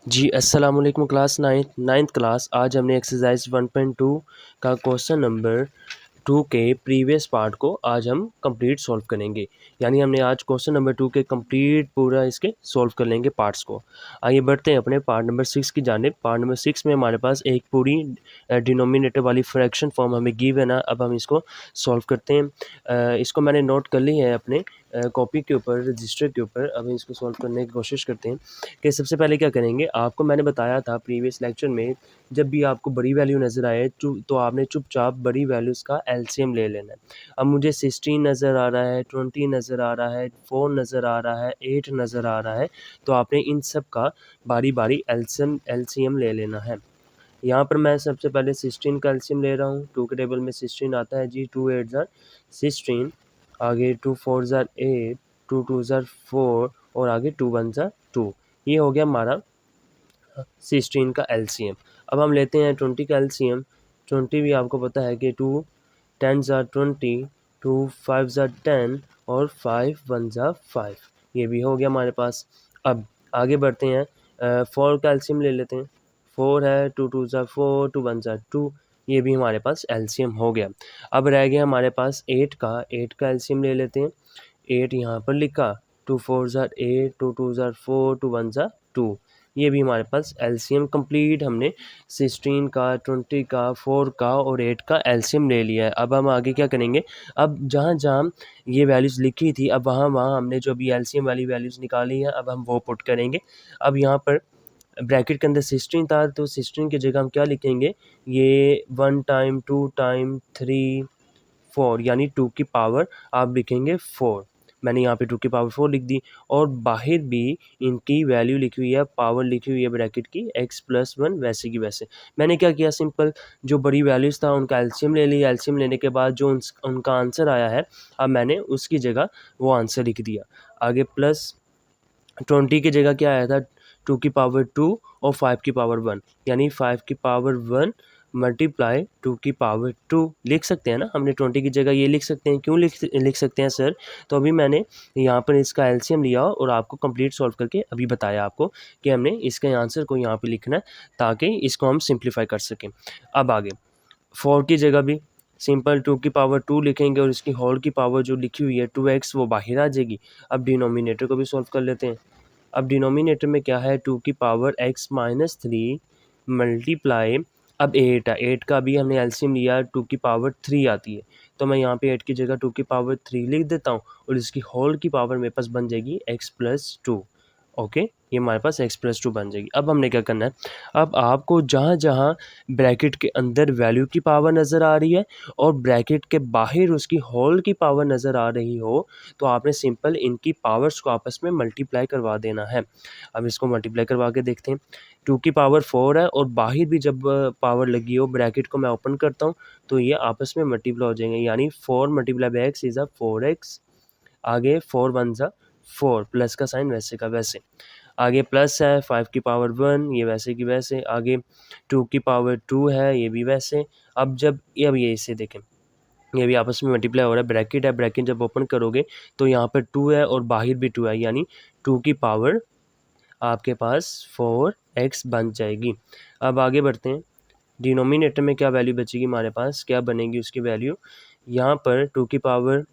जी अस्सलाम वालेकुम class ninth class. आज हमने एक्सरसाइज 1.2 का क्वेश्चन नंबर 2 के प्रीवियस पार्ट को आज हम कंप्लीट सॉल्व करेंगे। यानी हमने आज क्वेश्चन नंबर 2 के कंप्लीट पूरा इसके सॉल्व कर लेंगे पार्ट्स को। आइए बढ़ते हैं अपने पार्ट नंबर 6 की जानिब। पार्ट नंबर 6 में हमारे पास एक पूरी डिनोमिनेटर वाली फ्रैक्शन फॉर्म हमें गिव है ना। अब हम इसको सॉल्व करते हैं। इसको मैंने नोट कर ली है अपने कॉपी के ऊपर, रजिस्टर के ऊपर। अब इसको सॉल्व करने की कोशिश करते हैं कि सबसे पहले क्या करेंगे। आपको मैंने बताया था प्रीवियस लेक्चर में, जब भी आपको बड़ी वैल्यू नज़र आए तो आपने चुपचाप बड़ी वैल्यूज़ का एलसीएम ले लेना है। अब मुझे 16 नज़र आ रहा है, 20 नज़र आ रहा है, 4 नज़र आ रहा है, 8 नज़र आ रहा है, तो आपने इन सब का बारी बारी एलसीएम ले लेना है। यहाँ पर मैं सबसे पहले 16 का एलसीएम ले रहा हूँ। 2 के टेबल में 16 आता है जी। 2 8 ज़ार 16, आगे 2 4 ज़ार 8, 2 2 ज़ार 4 और आगे 2 1 ज़ार 2। ये हो गया हमारा 16 का एलसीएम। अब हम लेते हैं 20 का एलसीएम। 20 भी आपको पता है कि 2 10 ज़ार 20, 2 5 ज़ार 10 और 5 1 ज़ार 5। ये भी हो गया हमारे पास। अब आगे बढ़ते हैं। 4 का एलसीएम ले लेते हैं। 4 है, 2 2 ज़ार 4, 2 1 ज़ार 2। ये भी हमारे पास एलसीएम हो गया। अब रह गया हमारे पास 8 का एलसीएम ले लेते हैं। 8 यहाँ पर लिखा, 2 4 ज़ार 8, 2 2 ज़ार 4, 2 1 ज़ार 2। ये भी हमारे पास एलसीएम कंप्लीट हमने 16 का, 20 का, 4 का और 8 का एलसीएम ले लिया है। अब हम आगे क्या करेंगे। अब जहाँ जहाँ ये वैल्यूज़ लिखी थी, अब वहाँ वहाँ हमने जो अभी एलसीएम वाली वैल्यूज़ निकाली है, अब हम वो पुट करेंगे। अब यहाँ पर ब्रैकेट के अंदर 16 था, तो 16 की जगह हम क्या लिखेंगे, ये 1 टाइम 2 टाइम 3 4, यानी 2 की पावर आप लिखेंगे 4। मैंने यहाँ पे 2 की पावर 4 लिख दी। और बाहर भी इनकी वैल्यू लिखी हुई है, पावर लिखी हुई है ब्रैकेट की x+1, वैसे की वैसे। मैंने क्या किया, सिंपल जो बड़ी वैल्यूज़ था उनका एलसीएम ले लिया। एलसीएम लेने के बाद जो उनका आंसर आया है, अब मैंने उसकी जगह वो आंसर लिख दिया। आगे प्लस 20 की जगह क्या आया था, 2 की पावर 2 और 5 की पावर 1, यानी 5 की पावर 1 मल्टीप्लाई 2 की पावर 2 लिख सकते हैं ना। हमने 20 की जगह ये लिख सकते हैं। क्यों लिख सकते हैं सर, तो अभी मैंने यहाँ पर इसका एलसीएम लिया और आपको कंप्लीट सॉल्व करके अभी बताया आपको कि हमने इसके आंसर को यहाँ पे लिखना है ताकि इसको हम सिंप्लीफाई कर सकें। अब आगे 4 की जगह भी सिंपल 2 की पावर 2 लिखेंगे और इसकी होल की पावर जो लिखी हुई है 2x, वो बाहर आ जाएगी। अब डिनोमिनेटर को भी सॉल्व कर लेते हैं। अब डिनोमिनेटर में क्या है, 2 की पावर x-3 मल्टीप्लाई, अब 8 है, 8 का भी हमने एलसीएम लिया, 2 की पावर 3 आती है, तो मैं यहाँ पे 8 की जगह 2 की पावर 3 लिख देता हूँ और इसकी होल की पावर मेरे पास बन जाएगी x+2। ओके, ये हमारे पास x+2 बन जाएगी। अब हमने क्या करना है, अब आपको जहाँ जहाँ ब्रैकेट के अंदर वैल्यू की पावर नज़र आ रही है और ब्रैकेट के बाहर उसकी होल की पावर नज़र आ रही हो, तो आपने सिंपल इनकी पावर्स को आपस में मल्टीप्लाई करवा देना है। अब इसको मल्टीप्लाई करवा के देखते हैं। 2 की पावर 4 है और बाहर भी जब पावर लगी हो, ब्रैकेट को मैं ओपन करता हूँ, तो ये आपस में मल्टीप्लाई हो जाएंगे, यानी 4 multiply by x is 4x। आगे 4 1 ज़ा 4, प्लस का साइन वैसे का वैसे। आगे प्लस है 5 की पावर 1, ये वैसे की वैसे। आगे 2 की पावर 2 है, ये भी वैसे। अब ये इसे देखें, ये भी आपस में मल्टीप्लाई हो रहा है। ब्रैकेट है, ब्रैकेट जब ओपन करोगे तो यहाँ पर 2 है और बाहर भी 2 है, यानी 2 की पावर आपके पास 4x बन जाएगी। अब आगे बढ़ते हैं। डिनोमिनेटर में क्या वैल्यू बचेगी हमारे पास, क्या बनेगी उसकी वैल्यू, यहाँ पर 2 की पावर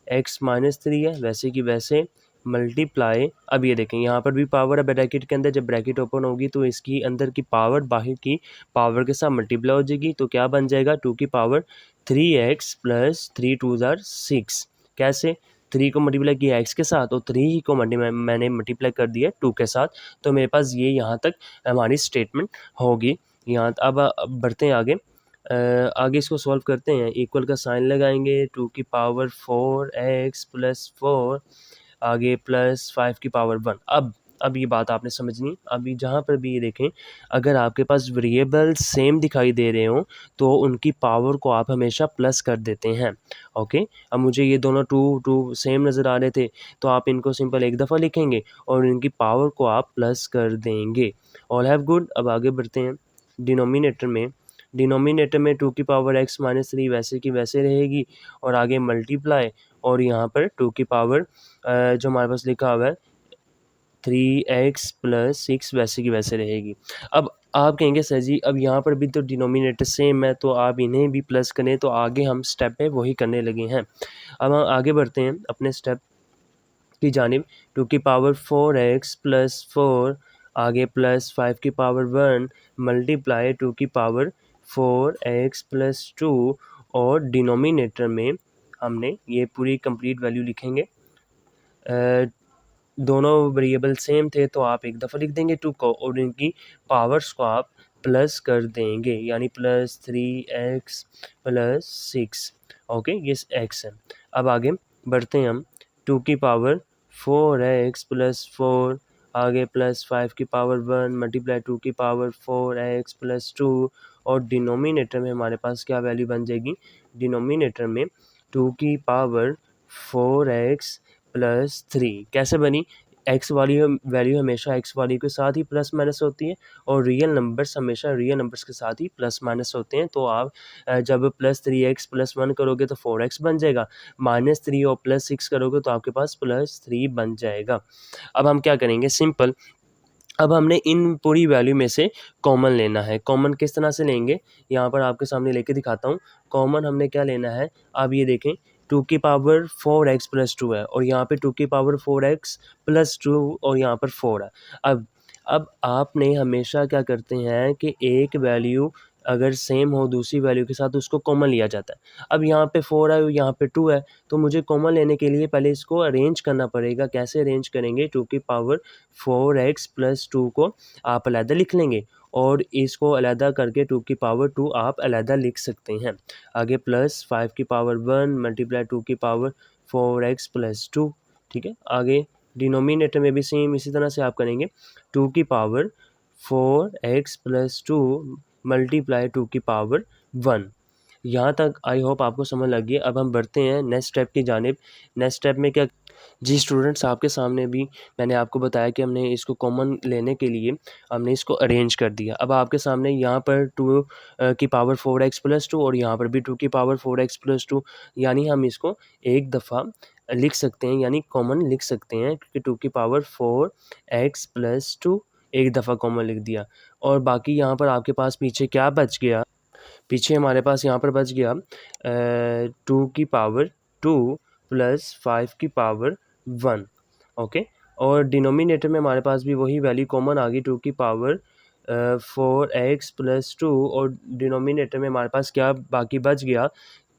x-3 है, वैसे की वैसे मल्टीप्लाई। अब ये देखें, यहाँ पर भी पावर है ब्रैकेट के अंदर, जब ब्रैकेट ओपन होगी तो इसकी अंदर की पावर बाहर की पावर के साथ मल्टीप्लाई हो जाएगी, तो क्या बन जाएगा, 2 की पावर 3x प्लस 3 2 ज़ार 6। कैसे, 3 को मल्टीप्लाई किया x के साथ और 3 को मैंने मल्टीप्लाई कर दिया 2 के साथ, तो मेरे पास ये यहाँ तक हमारी स्टेटमेंट होगी। यहाँ अब बढ़ते हैं आगे। आगे इसको सॉल्व करते हैं। इक्वल का साइन लगाएंगे, 2 की पावर 4x प्लस 4, आगे प्लस 5 की पावर 1। अब ये बात आपने समझनी। अभी जहाँ पर भी ये देखें, अगर आपके पास वेरिएबल सेम दिखाई दे रहे हों तो उनकी पावर को आप हमेशा प्लस कर देते हैं। ओके, अब मुझे ये दोनों टू सेम नज़र आ रहे थे, तो आप इनको सिंपल एक दफ़ा लिखेंगे और इनकी पावर को आप प्लस कर देंगे। All have good. अब आगे बढ़ते हैं। डिनोमिनेटर में 2 की पावर x-3 वैसे की वैसे रहेगी और आगे मल्टीप्लाई, और यहाँ पर 2 की पावर जो हमारे पास लिखा हुआ है 3x प्लस 6 वैसे की वैसे रहेगी। अब आप कहेंगे सर जी अब यहाँ पर भी तो डिनोमिनेटर सेम है तो आप इन्हें भी प्लस करें, तो आगे हम स्टेप पे वही करने लगे हैं। अब हम आगे बढ़ते हैं अपने स्टेप की जानिब। 2 की पावर 4x प्लस 4 आगे प्लस 5 की पावर 1 मल्टीप्लाई 2 की पावर 4x प्लस 2 और डिनोमिनेटर में हमने ये पूरी कंप्लीट वैल्यू लिखेंगे। दोनों वेरिएबल सेम थे तो आप एक दफ़ा लिख देंगे 2 को और इनकी पावर्स को आप प्लस कर देंगे, यानी प्लस 3x प्लस 6। ओके, ये x है। अब आगे बढ़ते हैं हम। 2 की पावर 4x प्लस 4 आगे प्लस 5 की पावर 1 मल्टीप्लाई 2 की पावर 4x प्लस 2 और डिनोमिनेटर में हमारे पास क्या वैल्यू बन जाएगी? डिनोमिनेटर में 2 की पावर 4x प्लस 3 कैसे बनी? एक्स वाली वैल्यू हमेशा एक्स वाली के साथ ही प्लस माइनस होती है और रियल नंबर्स हमेशा रियल नंबर्स के साथ ही प्लस माइनस होते हैं। तो आप जब प्लस 3x प्लस 1 करोगे तो 4x बन जाएगा, माइनस 3 और प्लस 6 करोगे तो आपके पास प्लस 3 बन जाएगा। अब हम क्या करेंगे? सिंपल, अब हमने इन पूरी वैल्यू में से कॉमन लेना है। कॉमन किस तरह से लेंगे? यहाँ पर आपके सामने लेके दिखाता हूँ। कॉमन हमने क्या लेना है? आप ये देखें 2 की पावर 4x प्लस 2 है और यहाँ पे 2 की पावर 4x प्लस 2 और यहाँ पर 4 है। अब आपने हमेशा क्या करते हैं कि एक वैल्यू अगर सेम हो दूसरी वैल्यू के साथ उसको कॉमन लिया जाता है। अब यहाँ पे 4 है और यहाँ पे 2 है तो मुझे कॉमन लेने के लिए पहले इसको अरेंज करना पड़ेगा। कैसे अरेंज करेंगे? 2 की पावर 4x प्लस 2 को आप अलहदा लिख लेंगे और इसको अलहदा करके 2 की पावर 2 आप अलहदा लिख सकते हैं। आगे प्लस 5 की पावर 1 मल्टीप्लाई 2 की पावर 4x प्लस 2। ठीक है, आगे डिनोमिनेटर में भी सेम इसी तरह से आप करेंगे। 2 की पावर 4x प्लस 2 मल्टीप्लाई 2 की पावर 1। यहाँ तक आई होप आपको समझ लग गई। अब हम बढ़ते हैं नेक्स्ट स्टेप की जानिब। नेक्स्ट स्टेप में क्या जी स्टूडेंट्स, आपके सामने भी मैंने आपको बताया कि हमने इसको कॉमन लेने के लिए हमने इसको अरेंज कर दिया। अब आपके सामने यहाँ पर 2 की पावर 4x प्लस 2 और यहाँ पर भी 2 की पावर 4x प्लस 2, यानी हम इसको एक दफ़ा लिख सकते हैं, यानी कॉमन लिख सकते हैं क्योंकि 2 की पावर 4x प्लस 2 एक दफ़ा कॉमन लिख दिया। और बाकी यहाँ पर आपके पास पीछे क्या बच गया? पीछे हमारे पास यहाँ पर बच गया 2 की पावर 2 प्लस 5 की पावर 1। ओके, और डिनोमिनेटर में हमारे पास भी वही वैल्यू कॉमन आ गई 2 की पावर 4x प्लस 2 और डिनोमिनेटर में हमारे पास क्या बाकी बच गया?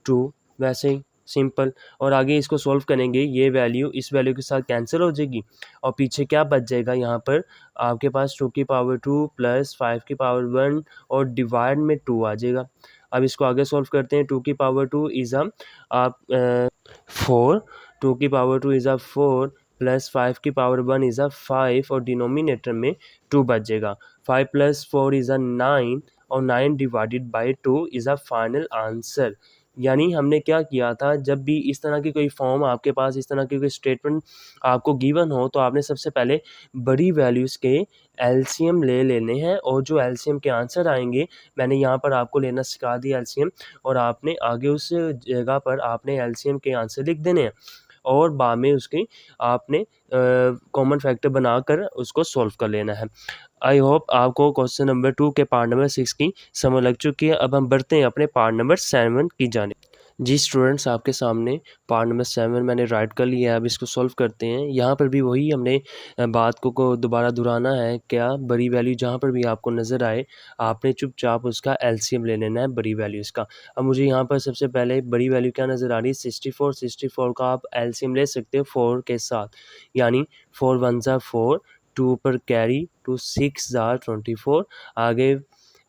2। वैसे ही सिंपल, और आगे इसको सॉल्व करेंगे ये वैल्यू इस वैल्यू के साथ कैंसिल हो जाएगी और पीछे क्या बच जाएगा? यहाँ पर आपके पास 2 की पावर 2 प्लस 5 की पावर 1 और डिवाइड में 2 आ जाएगा। अब इसको आगे सॉल्व करते हैं। 2 की पावर 2 इज़ आप 4, 2 की पावर 2 इज़ 4 प्लस 5 की पावर 1 इज़ 5 और डिनोमिनेटर में 2 बच जाएगा। 5 प्लस 4 इज़ 9 और 9 divided by 2 is final answer. यानी हमने क्या किया था, जब भी इस तरह की कोई फॉर्म आपके पास इस तरह की कोई स्टेटमेंट आपको गिवन हो तो आपने सबसे पहले बड़ी वैल्यूज़ के एलसीएम ले लेने हैं और जो एलसीएम के आंसर आएंगे मैंने यहाँ पर आपको लेना सिखा दिया एलसीएम, और आपने आगे उस जगह पर आपने एलसीएम के आंसर लिख देने हैं और बाद में उसकी आपने कॉमन फैक्टर बनाकर उसको सॉल्व कर लेना है। आई होप आपको क्वेश्चन नंबर 2 के पार्ट नंबर 6 की समझ लग चुकी है। अब हम बढ़ते हैं अपने पार्ट नंबर 7 की जानिब। जी स्टूडेंट्स, आपके सामने पार्ट नंबर 7 मैंने राइट कर लिया है। अब इसको सॉल्व करते हैं। यहाँ पर भी वही हमने बात को दोबारा दोहराना है। क्या बड़ी वैल्यू जहाँ पर भी आपको नज़र आए आपने चुपचाप उसका एलसीएम ले लेना है बड़ी वैल्यूज़ का। अब मुझे यहाँ पर सबसे पहले बड़ी वैल्यू क्या नज़र आ रही है? 64। 64 का आप एलसीएम ले सकते हो 4 के साथ, यानी 4 1 ज़ा 4, 2 पर कैरी 2 6 ज़ा 24, आगे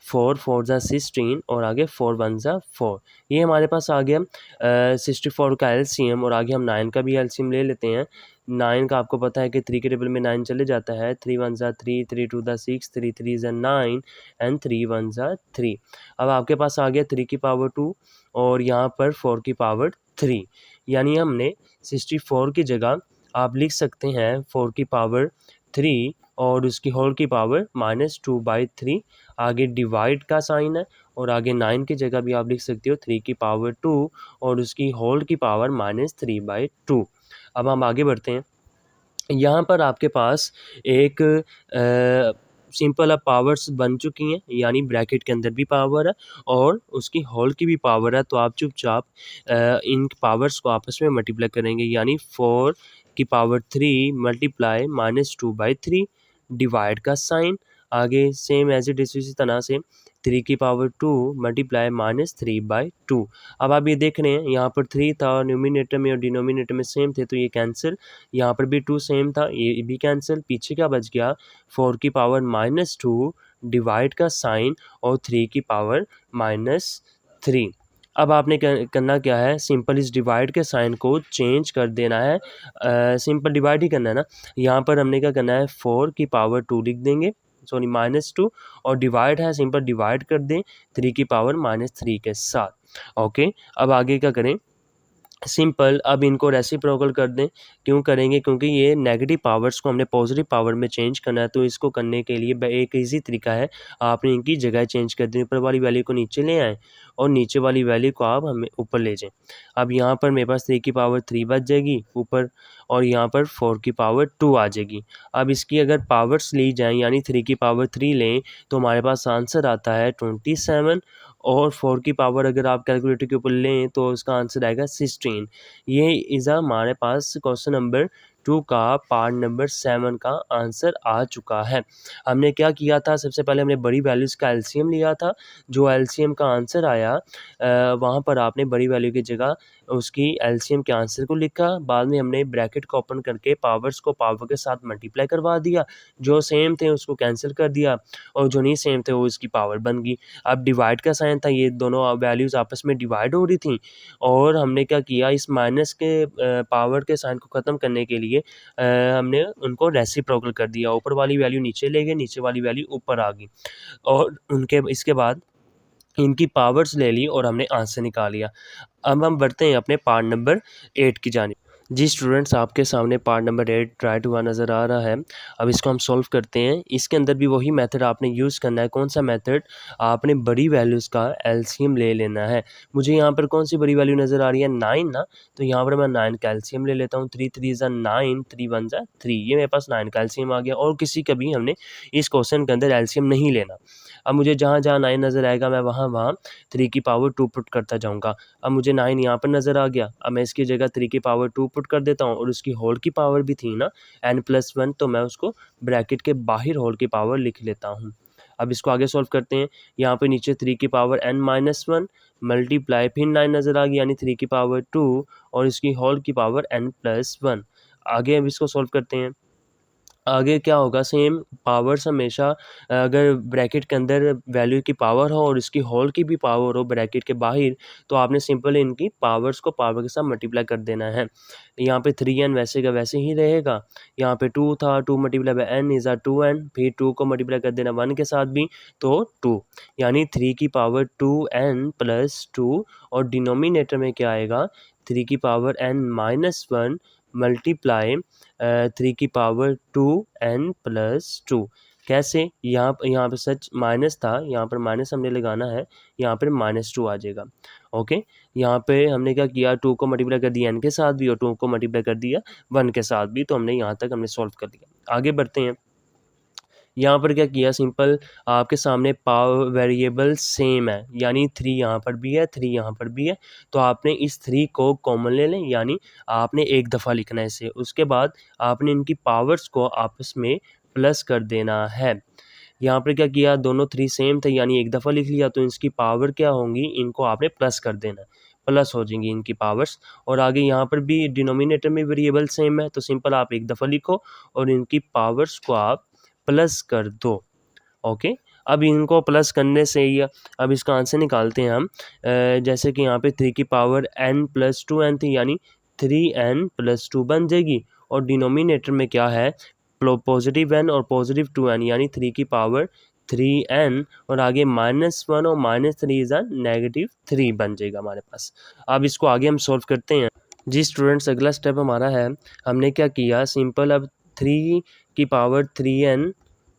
4 4 ज़ा 16 और आगे 4 1 ज़ा 4। ये हमारे पास आ गया 64 का एलसीएम, और आगे हम 9 का भी एलसीएम ले लेते हैं। 9 का आपको पता है कि 3 के टेबल में 9 चले जाता है। 3 1 ज़ा 3, 3 2 ज़ा 6, 3 3 ज़ा 9 एंड 3 1 ज़ा 3। अब आपके पास आ गया 3 की पावर 2 और यहाँ पर 4 की पावर 3, यानी हमने 64 की जगह आप लिख सकते हैं 4 की पावर 3 और उसकी होल की पावर -2/3। आगे डिवाइड का साइन है और आगे 9 की जगह भी आप लिख सकते हो 3 की पावर 2 और उसकी होल की पावर -3/2। अब हम आगे बढ़ते हैं। यहाँ पर आपके पास एक सिंपल अब पावर्स बन चुकी हैं, यानी ब्रैकेट के अंदर भी पावर है और उसकी होल की भी पावर है। तो आप चुपचाप इन पावर्स को आपस में मल्टीप्लाई करेंगे, यानी 4 की पावर 3 मल्टीप्लाई -2/3 डिवाइड का साइन। आगे सेम एज इट इज इसी तरह से 3 की पावर 2 मल्टीप्लाई -3/2। अब आप ये देख रहे हैं यहाँ पर 3 था और न्यूमिनेटर में और डिनोमिनेटर में सेम थे, तो ये कैंसिल। यहाँ पर भी 2 सेम था, ये भी कैंसिल। पीछे क्या बच गया, 4 की पावर -2 डिवाइड का साइन और 3 की पावर -3। अब आपने करना क्या है, सिंपल इस डिवाइड के साइन को चेंज कर देना है। सिंपल डिवाइड ही करना है ना। यहाँ पर हमने क्या करना है, 4 की पावर 2 लिख देंगे, सॉरी -2, और डिवाइड है, सिंपल डिवाइड कर दें 3 की पावर -3 के साथ। ओके, अब आगे क्या करें, सिंपल अब इनको रेसिप्रोकल कर दें। क्यों करेंगे, क्योंकि ये नेगेटिव पावर्स को हमने पॉजिटिव पावर में चेंज करना है। तो इसको करने के लिए एक ईजी तरीका है, आपने इनकी जगह चेंज कर दी। ऊपर वाली वैल्यू को नीचे ले आएँ और नीचे वाली वैल्यू को आप हमें ऊपर ले जाएँ। अब यहाँ पर मेरे पास 3 की पावर 3 बच जाएगी ऊपर, और यहाँ पर 4 की पावर 2 आ जाएगी। अब इसकी अगर पावर्स ली जाएँ, यानी 3 की पावर 3 लें, तो हमारे पास आंसर आता है 27, और 4 की पावर अगर आप कैलकुलेटर के ऊपर लें तो उसका आंसर आएगा 16। ये इज़ हमारे पास क्वेश्चन नंबर 2 का पार्ट नंबर 7 का आंसर आ चुका है। हमने क्या किया था, सबसे पहले हमने बड़ी वैल्यूज़ का एलसीएम लिया था। जो एलसीएम का आंसर आया वहाँ पर आपने बड़ी वैल्यू की जगह उसकी एलसीएम के आंसर को लिखा। बाद में हमने ब्रैकेट को ओपन करके पावर्स को पावर के साथ मल्टीप्लाई करवा दिया, जो सेम थे उसको कैंसिल कर दिया और जो नहीं सेम थे वो इसकी पावर बन गई। अब डिवाइड का साइन था, ये दोनों वैल्यूज़ आपस में डिवाइड हो रही थी, और हमने क्या किया, इस माइनस के पावर के साइन को ख़त्म करने के लिए हमने उनको रेसिप्रोकल कर दिया। ऊपर वाली वैल्यू नीचे ले गए, नीचे वाली वैल्यू ऊपर आ गई, और उनके इसके बाद इनकी पावर्स ले ली और हमने आंसर निकाल लिया। अब हम बढ़ते हैं अपने पार्ट नंबर 8 की जानिब। जी स्टूडेंट्स, आपके सामने पार्ट नंबर 8 राइट हुआ नज़र आ रहा है। अब इसको हम सॉल्व करते हैं। इसके अंदर भी वही मेथड आपने यूज़ करना है। कौन सा मेथड, आपने बड़ी वैल्यूज़ का एलसीएम ले लेना है। मुझे यहाँ पर कौन सी बड़ी वैल्यू नज़र आ रही है, 9 ना, तो यहाँ पर मैं 9 का एलसीएम ले लेता हूँ। 3 3 ज़ा 9, 3 1 ज़ा 3, ये मेरे पास 9 का एलसीएम आ गया। और किसी का भी हमने इस क्वेश्चन के अंदर एलसीएम नहीं लेना। अब मुझे जहाँ जहाँ 9 नज़र आएगा मैं वहाँ वहाँ 3 की पावर 2 पुट करता जाऊँगा। अब मुझे 9 यहाँ पर नज़र आ गया, अब मैं इसकी जगह 3 की पावर 2 पुट कर देता हूँ, और उसकी होल की पावर भी थी ना n+1, तो मैं उसको ब्रैकेट के बाहर होल की पावर लिख लेता हूँ। अब इसको आगे सॉल्व करते हैं। यहाँ पे नीचे 3 की पावर n-1 मल्टीप्लाई फिर 9 नज़र आ गई, यानी 3 की पावर 2 और इसकी होल की पावर n+1। आगे अब इसको सॉल्व करते हैं। आगे क्या होगा, सेम पावर्स हमेशा अगर ब्रैकेट के अंदर वैल्यू की पावर हो और इसकी होल की भी पावर हो ब्रैकेट के बाहर, तो आपने सिंपल इनकी पावर्स को पावर के साथ मल्टीप्लाई कर देना है। यहाँ पे 3n वैसे का वैसे ही रहेगा। यहाँ पे 2 था, 2 multiply by n is 2n, फिर 2 को मल्टीप्लाई कर देना 1 के साथ भी, तो 2, यानी 3 की पावर 2n+2, और डिनोमिनेटर में क्या आएगा, 3 की पावर n-1 मल्टीप्लाई 3 की पावर 2n+2। कैसे, यहाँ पे सच माइनस था, यहाँ पर माइनस हमने लगाना है, यहाँ पर -2 आ जाएगा। ओके, यहाँ पे हमने क्या किया, 2 को मल्टीप्लाई कर दिया n के साथ भी और 2 को मल्टीप्लाई कर दिया 1 के साथ भी, तो हमने यहाँ तक हमने सॉल्व कर दिया। आगे बढ़ते हैं। यहाँ पर क्या किया, सिंपल आपके सामने पावर वेरिएबल सेम है, यानी 3 यहाँ पर भी है, 3 यहाँ पर भी है, तो आपने इस 3 को कॉमन ले लें, यानी आपने एक दफ़ा लिखना है इसे। उसके बाद आपने इनकी पावर्स को आपस में प्लस कर देना है। यहाँ पर क्या किया, दोनों 3 सेम थे, यानी एक दफ़ा लिख लिया, तो इसकी पावर क्या होंगी, इनको आपने प्लस कर देना है, प्लस हो जाएंगी इनकी पावर्स। और आगे यहाँ पर भी डिनोमिनेटर में वेरिएबल सेम है, तो सिंपल आप एक दफ़ा लिखो और इनकी पावर्स को आप प्लस कर दो। ओके, अब इनको प्लस करने से ही अब इसका आंसर निकालते हैं हम। जैसे कि यहाँ पे 3 की पावर n+2n थी, यानी 3n+2 बन जाएगी, और डिनोमिनेटर में क्या है, पॉजिटिव n और पॉजिटिव 2n, यानी 3 की पावर 3n, और आगे -1 और -3 इज़ -3 बन जाएगा हमारे पास। अब इसको आगे हम सॉल्व करते हैं। जी स्टूडेंट्स, अगला स्टेप हमारा है, हमने क्या किया, सिंपल अब 3 की पावर 3n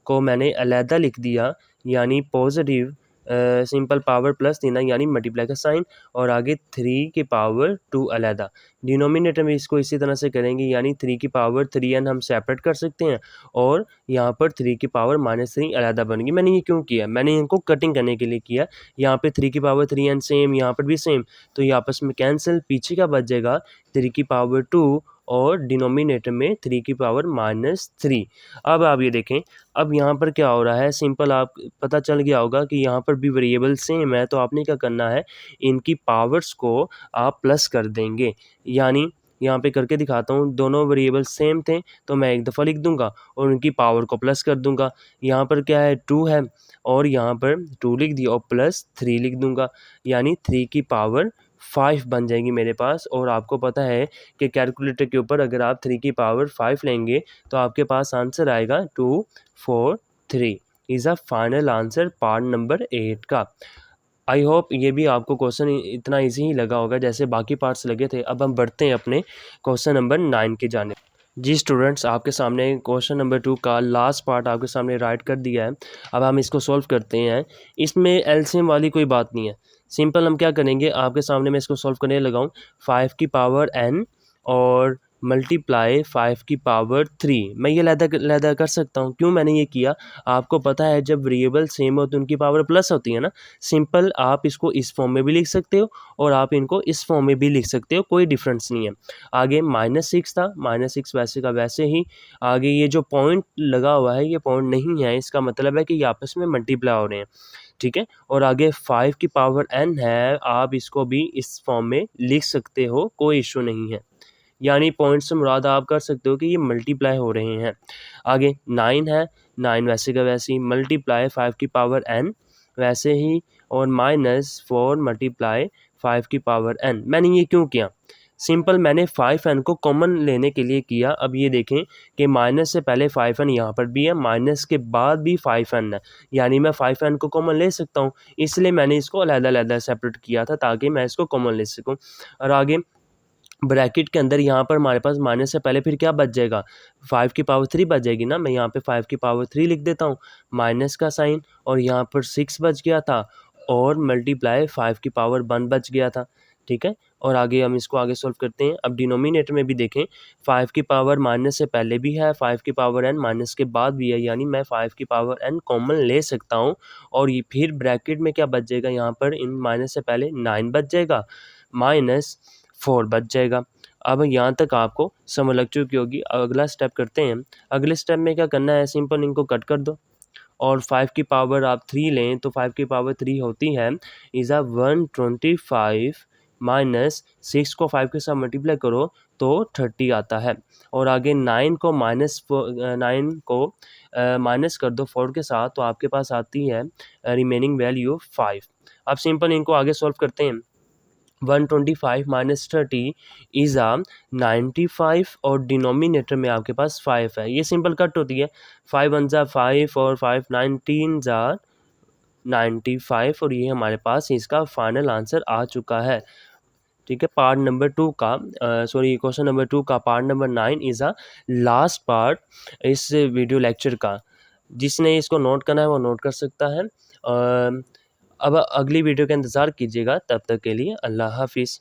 को मैंने अलहदा लिख दिया, यानी पॉजिटिव सिंपल पावर प्लस देना यानी मल्टीप्लाई का साइन, और आगे 3 की पावर 2 अलहदा। डिनोमिनेटर में इसको इसी तरह से करेंगे, यानी 3 की पावर 3n हम सेपरेट कर सकते हैं और यहाँ पर 3 की पावर -3 अलहदा बनेगी। मैंने ये क्यों किया? मैंने इनको कटिंग करने के लिए किया। यहाँ पे 3 की पावर 3n सेम, यहाँ पर भी सेम, तो ये आपस में कैंसिल। पीछे का बच जाएगा 3 की पावर 2 और डिनोमिनेटर में 3 की पावर -3। अब आप ये देखें, अब यहाँ पर क्या हो रहा है, सिंपल आप पता चल गया होगा कि यहाँ पर भी वेरिएबल सेम है, तो आपने क्या करना है, इनकी पावर्स को आप प्लस कर देंगे। यानी यहाँ पे करके दिखाता हूँ, दोनों वेरिएबल सेम थे तो मैं एक दफ़ा लिख दूंगा और उनकी पावर को प्लस कर दूंगा। यहाँ पर क्या है, 2 है और यहाँ पर 2 लिख दिया और +3 लिख दूंगा, यानी 3 की पावर 5 बन जाएगी मेरे पास। और आपको पता है कि कैलकुलेटर के ऊपर अगर आप 3 की पावर 5 लेंगे तो आपके पास आंसर आएगा 243 is a final answer part number 8 का। आई होप ये भी आपको क्वेश्चन इतना इजी ही लगा होगा जैसे बाकी पार्ट्स लगे थे। अब हम बढ़ते हैं अपने क्वेश्चन नंबर 9 की जाने। जी स्टूडेंट्स, आपके सामने क्वेश्चन नंबर 2 का लास्ट पार्ट आपके सामने राइट कर दिया है। अब हम इसको सॉल्व करते हैं। इसमें एलसीएम वाली कोई बात नहीं है, सिंपल हम क्या करेंगे, आपके सामने मैं इसको सॉल्व करने लगा हूँ। 5 की पावर n और मल्टीप्लाई 5 की पावर 3, मैं ये लैदा कर सकता हूँ। क्यों मैंने ये किया, आपको पता है जब वेरिएबल सेम हो तो उनकी पावर प्लस होती है ना। सिंपल आप इसको इस फॉर्म में भी लिख सकते हो और आप इनको इस फॉर्म में भी लिख सकते हो, कोई डिफरेंस नहीं है। आगे -6 था, -6 वैसे का वैसे ही। आगे ये जो पॉइंट लगा हुआ है ये पॉइंट नहीं है, इसका मतलब है कि ये आपस में मल्टीप्लाई हो रहे हैं, ठीक है। और आगे 5 की पावर n है, आप इसको भी इस फॉर्म में लिख सकते हो, कोई इशू नहीं है। यानी पॉइंट से मुराद आप कर सकते हो कि ये मल्टीप्लाई हो रहे हैं। आगे 9 है, 9 वैसे का वैसे ही, मल्टीप्लाई 5 की पावर n वैसे ही, और -4 मल्टीप्लाई 5 की पावर n। मैंने ये क्यों किया, सिंपल मैंने 5n को कॉमन लेने के लिए किया। अब ये देखें कि माइनस से पहले 5n यहाँ पर भी है, माइनस के बाद भी 5n है, यानी मैं 5n को कॉमन ले सकता हूँ, इसलिए मैंने इसको अलग-अलग सेपरेट किया था ताकि मैं इसको कॉमन ले सकूँ। और आगे ब्रैकेट के अंदर यहाँ पर हमारे पास माइनस से पहले फिर क्या बच जाएगा, 5 की पावर 3 बच जाएगी ना। मैं यहाँ पे 5 की पावर 3 लिख देता हूँ, माइनस का साइन, और यहाँ पर 6 बच गया था और मल्टीप्लाई 5 की पावर 1 बच गया था, ठीक है। और आगे हम इसको आगे सॉल्व करते हैं। अब डिनोमिनेटर में भी देखें, 5 की पावर माइनस से पहले भी है, 5 की पावर n माइनस के बाद भी है, यानी मैं 5 की पावर n कॉमन ले सकता हूँ। और ये फिर ब्रैकेट में क्या बच जाएगा, यहाँ पर इन माइनस से पहले 9 बच जाएगा, -4 बच जाएगा। अब यहाँ तक आपको समझ लग चुकी होगी। अगला स्टेप करते हैं। अगले स्टेप में क्या करना है, सिंपल इनको कट कर दो और 5 की पावर आप 3 लें तो 5 की पावर 3 होती है इज़ अ 125 माइनस 6 को 5 के साथ मल्टीप्लाई करो तो 30 आता है। और आगे 9 को माइनस कर दो 4 के साथ तो आपके पास आती है रिमेनिंग वैल्यू 5। अब सिंपल इनको आगे सॉल्व करते हैं। 125 माइनस 30 इज़ आ 95 और डिनोमिनेटर में आपके पास 5 है, ये सिंपल कट होती है। 5 1 ज़ा 5 और 5 19 ज़ा 95 और ये हमारे पास इसका फाइनल आंसर आ चुका है, ठीक है। पार्ट नंबर 2 का क्वेश्चन नंबर 2 का part number 9 is a last part इस वीडियो लेक्चर का। जिसने इसको नोट करना है वो नोट कर सकता है। अब अगली वीडियो का इंतज़ार कीजिएगा, तब तक के लिए अल्लाह हाफिज़।